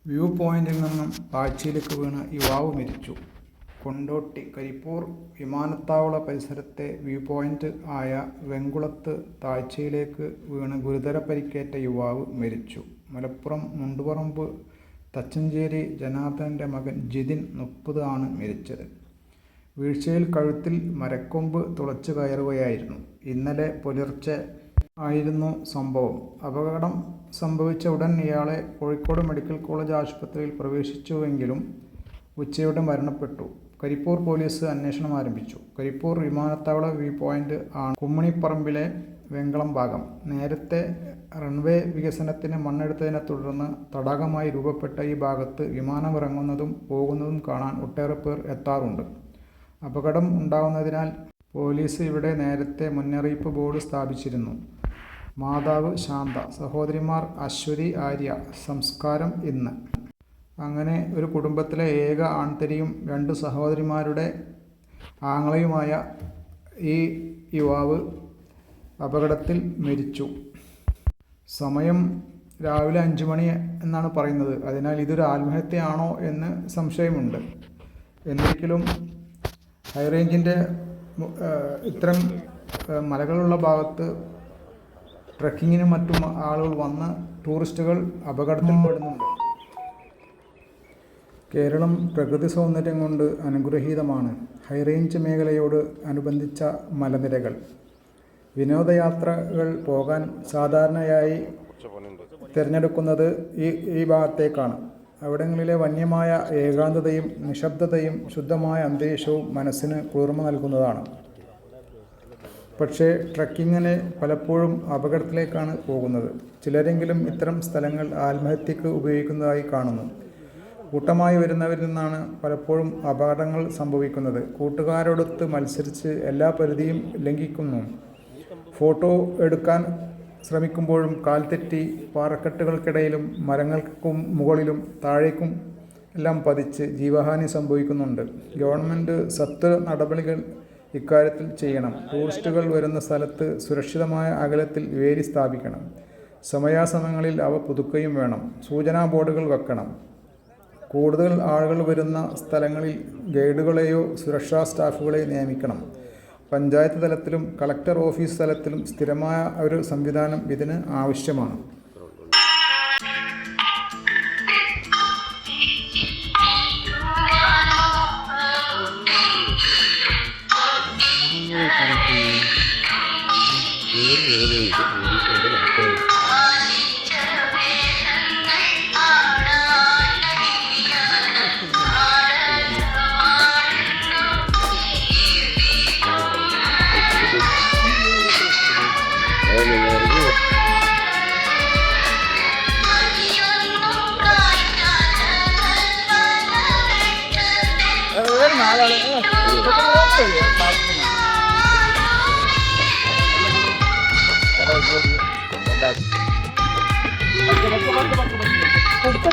View പോയിന്റിൽ നിന്നും താഴ്ചയിലേക്ക് വീണ് യുവാവ് മരിച്ചു. കൊണ്ടോട്ടി കരിപ്പൂർ വിമാനത്താവള പരിസരത്തെ വ്യൂ പോയിന്റ് ആയ വെങ്കുളത്ത് താഴ്ചയിലേക്ക് വീണ് ഗുരുതര പരിക്കേറ്റ യുവാവ് മരിച്ചു. മലപ്പുറം മുണ്ടുപറമ്പ് തച്ചഞ്ചേരി ജനാർദ്ദനന്റെ മകൻ ജിതിൻ 30 ആണ് മരിച്ചത്. വീഴ്ചയിൽ കഴുത്തിൽ മരക്കൊമ്പ് തുളച്ചു കയറുകയായിരുന്നു. ഇന്നലെ പുലർച്ചെ ആയിരുന്നു സംഭവം. അപകടം സംഭവിച്ച ഉടൻ ഇയാളെ കോഴിക്കോട് മെഡിക്കൽ കോളേജ് ആശുപത്രിയിൽ പ്രവേശിച്ചുവെങ്കിലും ഉച്ചയോടെ മരണപ്പെട്ടു. കരിപ്പൂർ പോലീസ് അന്വേഷണം ആരംഭിച്ചു. കരിപ്പൂർ വിമാനത്താവള വ്യൂ പോയിന്റ് ആണ് കുമ്മണിപ്പറമ്പിലെ വെങ്കളം ഭാഗം. നേരത്തെ റൺവേ വികസനത്തിന് മണ്ണെടുത്തതിനെ തുടർന്ന് തടാകമായി രൂപപ്പെട്ട ഈ ഭാഗത്ത് വിമാനം ഇറങ്ങുന്നതും പോകുന്നതും കാണാൻ ഒട്ടേറെ പേർ എത്താറുണ്ട്. അപകടം ഉണ്ടാവുന്നതിനാൽ പോലീസ് ഇവിടെ നേരത്തെ മുന്നറിയിപ്പ് ബോർഡ് സ്ഥാപിച്ചിരുന്നു. മാതാവ് ശാന്ത, സഹോദരിമാർ അശ്വതി, ആര്യ. സംസ്കാരം ഇന്ന്. അങ്ങനെ ഒരു കുടുംബത്തിലെ ഏക ആൺതരിയും 2 സഹോദരിമാരുടെ ആങ്ങളയുമായ ഈ യുവാവ് അപകടത്തിൽ മരിച്ചു. സമയം രാവിലെ 5 മണി എന്നാണ് പറയുന്നത്. അതിനാൽ ഇതൊരു ആത്മഹത്യയാണോ എന്ന് സംശയമുണ്ട്. എന്നിരിക്കലും ഹൈറേഞ്ചിൻ്റെ ഇത്തരം മലകളുള്ള ഭാഗത്ത് ട്രക്കിങ്ങിനും മറ്റും ആളുകൾ വന്ന് ടൂറിസ്റ്റുകൾ അപകടത്തിൽപ്പെടുന്നുണ്ട്. കേരളം പ്രകൃതി സൗന്ദര്യം കൊണ്ട് അനുഗ്രഹീതമാണ്. ഹൈറേഞ്ച് മേഖലയോട് അനുബന്ധിച്ച മലനിരകൾ. വിനോദയാത്രകൾ പോകാൻ സാധാരണയായി തിരഞ്ഞെടുക്കുന്നത് ഈ ഭാഗത്തേക്കാണ്. അവിടങ്ങളിലെ വന്യമായ ഏകാന്തതയും നിശബ്ദതയും ശുദ്ധമായ അന്തരീക്ഷവും മനസ്സിന് കുളിർമ നൽകുന്നതാണ്. പക്ഷേ ട്രക്കിങ്ങിന് പലപ്പോഴും അപകടത്തിലേക്കാണ് പോകുന്നത്. ചിലരെങ്കിലും ഇത്തരം സ്ഥലങ്ങൾ ആത്മഹത്യക്ക് ഉപയോഗിക്കുന്നതായി കാണുന്നു. കൂട്ടമായി വരുന്നവരിൽ നിന്നാണ് പലപ്പോഴും അപകടങ്ങൾ സംഭവിക്കുന്നത്. കൂട്ടുകാരോടൊത്ത് മത്സരിച്ച് എല്ലാ പരിധിയും ലംഘിക്കുന്നു. ഫോട്ടോ എടുക്കാൻ ശ്രമിക്കുമ്പോഴും കാൽ തെറ്റി പാറക്കെട്ടുകൾക്കിടയിലും മരങ്ങൾക്കും മുകളിലും താഴേക്കും എല്ലാം പതിച്ച് ജീവഹാനി സംഭവിക്കുന്നുണ്ട്. ഗവൺമെൻറ് സത്വര നടപടികൾ ഇക്കാര്യത്തിൽ ചെയ്യണം. ടൂറിസ്റ്റുകൾ വരുന്ന സ്ഥലത്ത് സുരക്ഷിതമായ അകലത്തിൽ വേലി സ്ഥാപിക്കണം. സമയാസമയങ്ങളിൽ അവ പുതുക്കുകയും വേണം. സൂചനാ ബോർഡുകൾ വെക്കണം. കൂടുതൽ ആളുകൾ വരുന്ന സ്ഥലങ്ങളിൽ ഗൈഡുകളെയോ സുരക്ഷാ സ്റ്റാഫുകളെയോ നിയമിക്കണം. പഞ്ചായത്ത് തലത്തിലും കളക്ടർ ഓഫീസ് തലത്തിലും സ്ഥിരമായ ഒരു സംവിധാനം ഇതിന് ആവശ്യമാണ്. കൊടുത്ത